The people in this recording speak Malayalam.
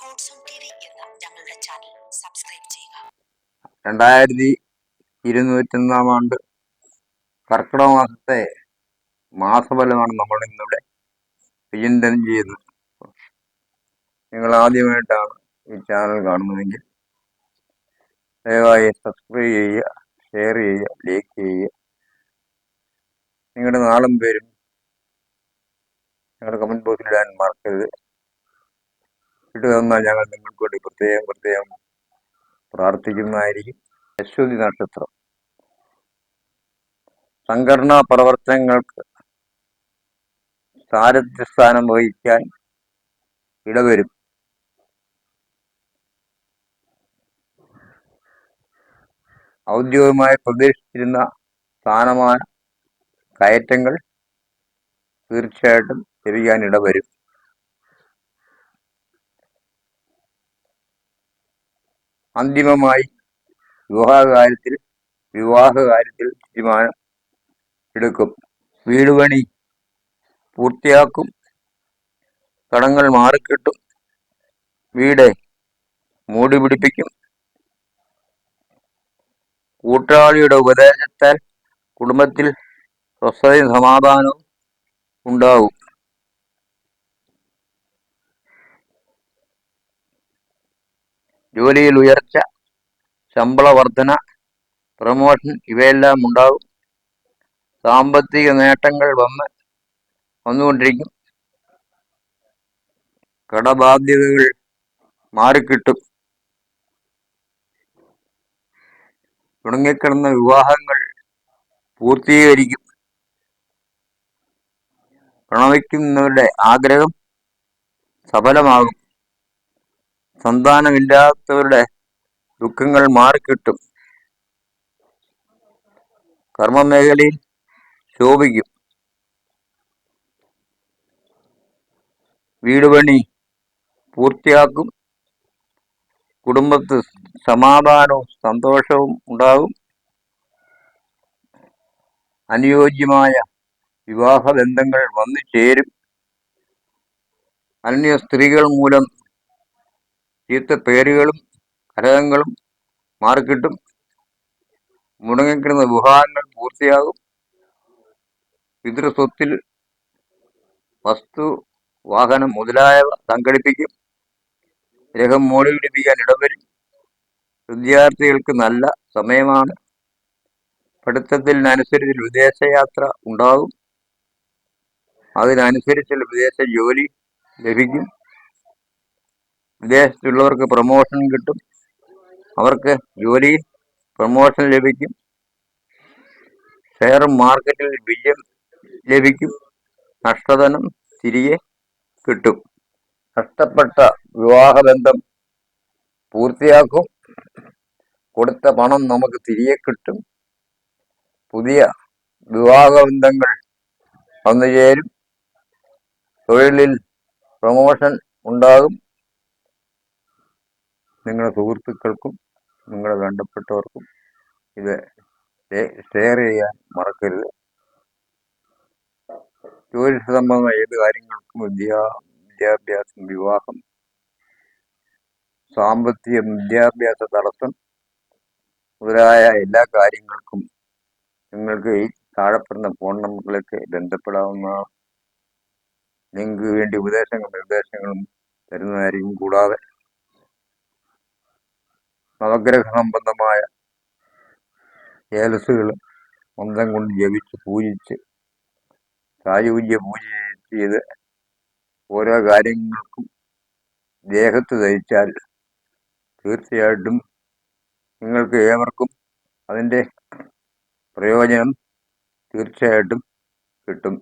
സ്പോർട്സ് ടി വി എന്ന ഞങ്ങളുടെ ചാനൽ സബ്സ്ക്രൈബ് ചെയ്യുക. 2201 ആണ്ട് കർക്കിടക മാസത്തെ മാസഫലമാണ് നമ്മൾ ഇന്നിവിടെ വിചിന്തനം ചെയ്യുന്നത്. നിങ്ങൾ ആദ്യമായിട്ടാണ് ഈ ചാനൽ കാണുന്നതെങ്കിൽ ദയവായി സബ്സ്ക്രൈബ് ചെയ്യുക, ഷെയർ ചെയ്യുക, ലൈക്ക് ചെയ്യുക. നിങ്ങളുടെ നാളും പേരും ഞങ്ങളുടെ കമൻറ്റ് ബോക്സിൽ ഇടാൻ മറക്കരുത്. ഇട്ട് തന്നാൽ ഞങ്ങൾ നിങ്ങൾക്ക് വേണ്ടി പ്രത്യേകം പ്രാർത്ഥിക്കുന്നതായിരിക്കും. അശ്വതി നക്ഷത്രം സംഘടനാ പ്രവർത്തനങ്ങൾക്ക് സാരഥ്യസ്ഥാനം വഹിക്കാൻ ഇടവരും. ഔദ്യോഗികമായി പ്രതീക്ഷിച്ചിരുന്ന സ്ഥാനമാന കയറ്റങ്ങൾ തീർച്ചയായിട്ടും ലഭിക്കാൻ ഇടവരും. അന്തിമമായി വിവാഹ കാര്യത്തിൽ തീരുമാനം എടുക്കും. വീട് പണി പൂർത്തിയാക്കും. കടങ്ങൾ മാറിക്കിട്ടും. വീട് മൂടി പിടിപ്പിക്കും. കൂട്ടാളിയുടെ ഉപദേശത്താൽ കുടുംബത്തിൽ സ്വസ്ഥതയും സമാധാനവും ഉണ്ടാവും. ജോലിയിൽ ഉയർച്ച, ശമ്പള വർധന, പ്രമോഷൻ ഇവയെല്ലാം ഉണ്ടാകും. സാമ്പത്തിക നേട്ടങ്ങൾ വന്നുകൊണ്ടിരിക്കും. കടബാധ്യതകൾ മാറിക്കിട്ടും. തുടങ്ങിക്കിടന്ന വിവാഹങ്ങൾ പൂർത്തീകരിക്കും. പ്രണയിക്കുന്നവരുടെ ആഗ്രഹം സഫലമാകും. സന്താനമില്ലാത്തവരുടെ ദുഃഖങ്ങൾ മാറിക്കിട്ടും. കർമ്മമേഖലയിൽ ശോഭിക്കും. വീട് പണി പൂർത്തിയാക്കും. കുടുംബത്തിൽ സമാധാനവും സന്തോഷവും ഉണ്ടാകും. അനുയോജ്യമായ വിവാഹ ബന്ധങ്ങൾ വന്നു ചേരും. അന്യ സ്ത്രീകൾ മൂലം ചീത്ത പേരുകളും കലഹങ്ങളും മാറിക്കിട്ടും. മുടങ്ങിക്കിടന്ന വിവാഹങ്ങൾ പൂർത്തിയാകും. പിതൃസ്വത്തിൽ വസ്തു, വാഹനം മുതലായവ സംഘടിപ്പിക്കും. ഗ്രഹം മോടി പിടിപ്പിക്കാൻ ഇടവരും. വിദ്യാർത്ഥികൾക്ക് നല്ല സമയമാണ്. പഠിത്തത്തിനനുസരിച്ച് വിദേശയാത്ര ഉണ്ടാകും. അതിനനുസരിച്ചുള്ള വിദേശ ജോലി ലഭിക്കും. വിദേശത്തുള്ളവർക്ക് പ്രമോഷൻ കിട്ടും. അവർക്ക് ജോലിയിൽ പ്രമോഷൻ ലഭിക്കും. ഷെയർ മാർക്കറ്റിൽ വിജയം ലഭിക്കും. നഷ്ടധനം തിരികെ കിട്ടും. നഷ്ടപ്പെട്ട വിവാഹബന്ധം പൂർത്തിയാക്കും. കൊടുത്ത പണം നമുക്ക് തിരികെ കിട്ടും. പുതിയ വിവാഹബന്ധങ്ങൾ വന്നു ചേരും. തൊഴിലിൽ പ്രമോഷൻ ഉണ്ടാകും. നിങ്ങളുടെ സുഹൃത്തുക്കൾക്കും നിങ്ങളുടെ വേണ്ടപ്പെട്ടവർക്കും ഇത് ഷെയർ ചെയ്യാൻ മറക്കരുത്. ജ്യോതിഷ സംബന്ധമായ ഏത് കാര്യങ്ങൾക്കും വിദ്യാഭ്യാസം, വിവാഹം, സാമ്പത്തികം, വിദ്യാഭ്യാസ തടസ്സം മുതലായ എല്ലാ കാര്യങ്ങൾക്കും നിങ്ങൾക്ക് ഈ താഴെപ്പെടുന്ന ഫോൺ നമ്പറിലേക്ക് ബന്ധപ്പെടാവുന്നതാണ്. നിങ്ങൾക്ക് വേണ്ടി നിർദ്ദേശങ്ങളും തരുന്നതായിരിക്കും. കൂടാതെ നവഗ്രഹ സംബന്ധമായ ഏലസുകൾ മന്ത്രം കൊണ്ട് ജപിച്ച് പൂജിച്ച് സായുജ്യ പൂജ ചെയ്ത് ഓരോ കാര്യങ്ങൾക്കും ദേഹത്ത് ധരിച്ചാൽ തീർച്ചയായിട്ടും നിങ്ങൾക്ക് ഏവർക്കും അതിൻ്റെ പ്രയോജനം തീർച്ചയായിട്ടും കിട്ടും.